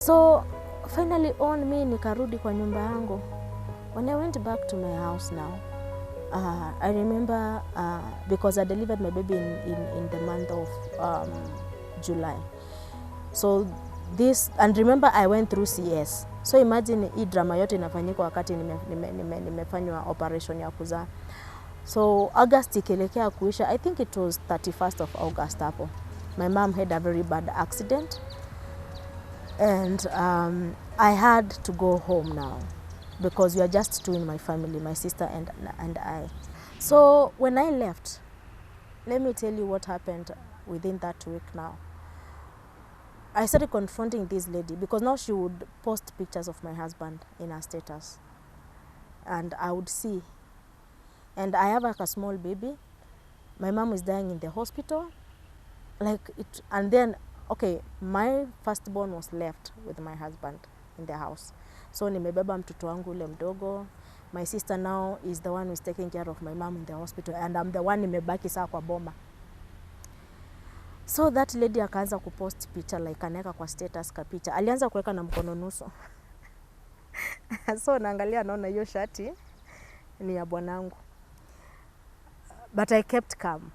So finally on me nikarudi kwa nyumba yangu. When I went back to my house now, I remember because I delivered my baby in the month of July. So this, and remember I went through CS. So imagine hii drama yote inafanyika wakati nimefanywa operation ya kuzaa. So August ikielekea kuisha, I think it was 31st of August hapo. My mom had a very bad accident. And I had to go home now because we are just two in my family, my sister and I. So when I left, let me tell you what happened within that week now. I started confronting this lady because now she would post pictures of my husband in her status. And I would see. And I have like a small baby. My mom is dying in the hospital. And then, okay, my firstborn was left with my husband in the house. So nimebeba mtoto wangu ule mdogo. My sister now is the one who is taking care of my mom in the hospital, and I'm the one nimebaki saa kwa boma. So that lady akaanza kupost picha, like anaweka kwa status ka picha. Alianza kuweka na mkono nusu. So naangalia naona hiyo shati ni ya bwanangu. But I kept calm.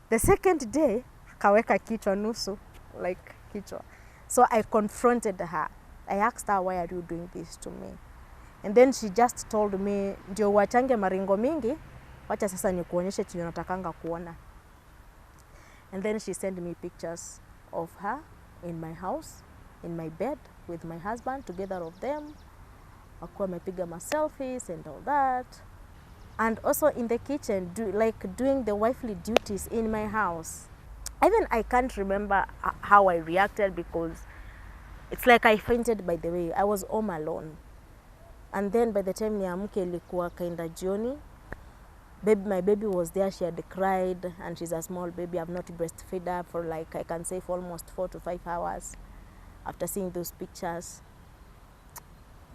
The second day, kaweka kichwa nusu, like kichwa. So I confronted her. I asked her, why are you doing this to me? And then she just told me, ndio wachange maringo mingi, wacha sasa nikuonyeshe chenye natakanga kuona. And then she sent me pictures of her in my house, in my bed, with my husband, together of them. Wakuwa mepiga ma selfies and all that. And also in the kitchen, doing the wifely duties in my house. Even I can't remember how I reacted because it's like I fainted, by the way. I was home alone. And then by the time niamke ilikuwa kaenda jioni. My baby was there, she had cried, and she's a small baby. I've not breastfed her for like, I can say, for almost 4 to 5 hours after seeing those pictures.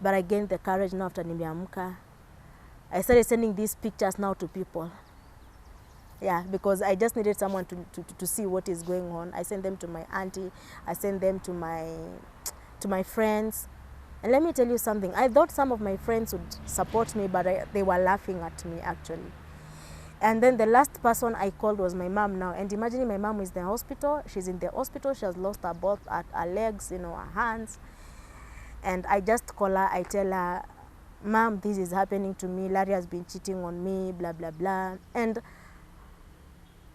But I gained the courage now after nimeamka. I started sending these pictures now to people. Yeah, because I just needed someone to see what is going on. I sent them to my auntie. I sent them to my friends. And let me tell you something. I thought some of my friends would support me, but they were laughing at me, actually. And then the last person I called was my mom now. And imagine my mom is in the hospital. She's in the hospital. She has lost both her legs, her hands. And I just call her. I tell her, Mom, this is happening to me. Larry has been cheating on me, blah, blah, blah. And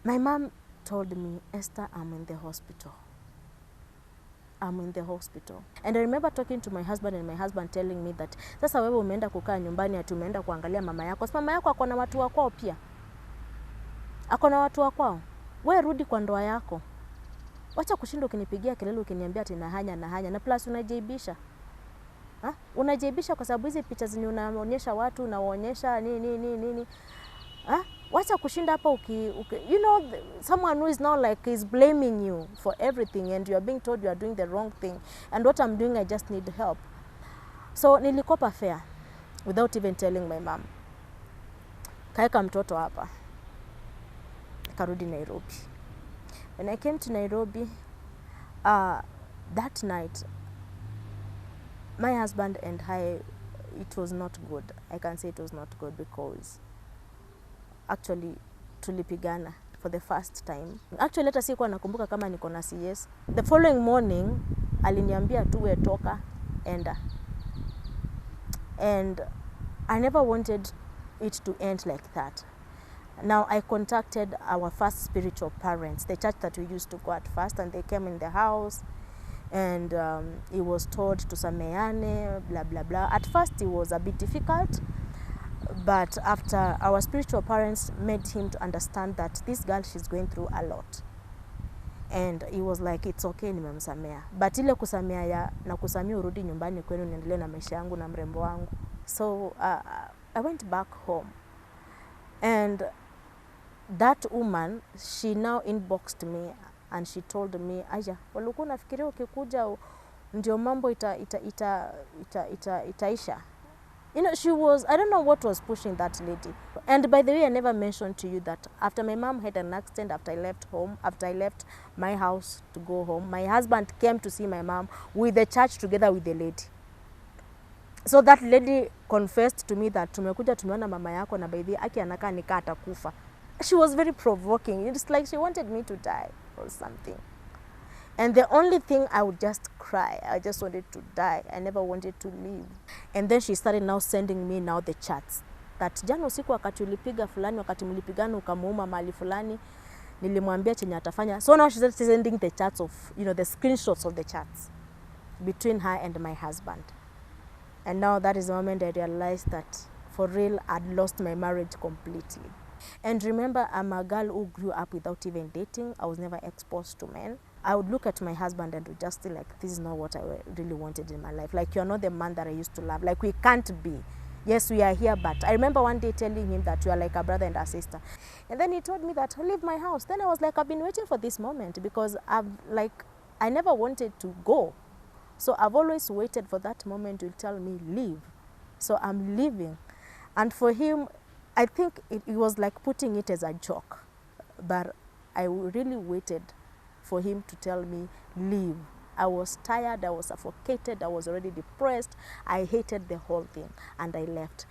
my mom told me, Esther, I'm in the hospital. I'm in the hospital. And I remember talking to my husband and my husband telling me that, sasa wewe umeenda kukaa nyumbani ati umeenda kuangalia mama yako. Sasa mama yako akona watu wa kwao pia. Akona watu wa kwao. Wewe rudi kwa ndoa yako. Wacha kushinda ukinipigia kelele ukiniambia ati nahanya. Na plus unajaibisha. Unajaibisha kwa sababu hizi picha zenye unaonyesha watu, unaonyesha nini. Wacha kushinda hapa someone who is now like is blaming you for everything and you are being told you are doing the wrong thing. And what I'm doing, I just need help. So nilikopa fare without even telling my mom. Kaeka mtoto hapa. Karudi Nairobi. When I came to Nairobi, that night, my husband and I, it was not good. I can say it was not good because actually tulipigana for the first time. Actually hata sikuwa nakumbuka kama niko na CS. The following morning aliniambia tuwe toka enda. And I never wanted it to end like that. Now I contacted our first spiritual parents, the church that we used to go at first, and they came in the house and he was told to sameane, blah, blah, blah. At first it was a bit difficult, but after our spiritual parents made him to understand that this girl, she's going through a lot. And he was like, it's okay, nimemsamea. But ile kusamea ya na kusamea urudi nyumbani kwenu niendelee na maisha yangu na mrembo wangu. So I went back home. And that woman, she now inboxed me and she told me, Aja, walikuwa nafikiria ukikuja ndio mambo itaisha. You know, she was, I don't know what was pushing that lady. And by the way, I never mentioned to you that after my mom had an accident, after I left home, after I left my house to go home, my husband came to see my mom with the church together with the lady. So that lady confessed to me that tumekuja tumeona mama yako na by the way aki anakaa nikaa atakufa. She was very provoking. It's like she wanted me to die or something. And the only thing I would just cry. I just wanted to die. I never wanted to live. And then she started now sending me now the chats. That jana usiku wakati ulipiga fulani, wakati mlipigana ukamuuma mali fulani, nilimwambia chenye atafanya. So now she's sending the chats of, you know, the screenshots of the chats between her and my husband. And now that is the moment I realized that for real I'd lost my marriage completely. And remember, I'm a girl who grew up without even dating. I was never exposed to men. I would look at my husband and would just feel like, this is not what I really wanted in my life. Like, you're not the man that I used to love. Like, we can't be. Yes, we are here, but I remember one day telling him that you are like a brother and a sister. And then he told me that, leave my house. Then I was like, I've been waiting for this moment because I never wanted to go. So I've always waited for that moment to tell me, leave. So I'm leaving. And for him, I think it was like putting it as a joke. But I really waited for him to tell me, leave. I was tired, I was suffocated, I was already depressed. I hated the whole thing, and I left.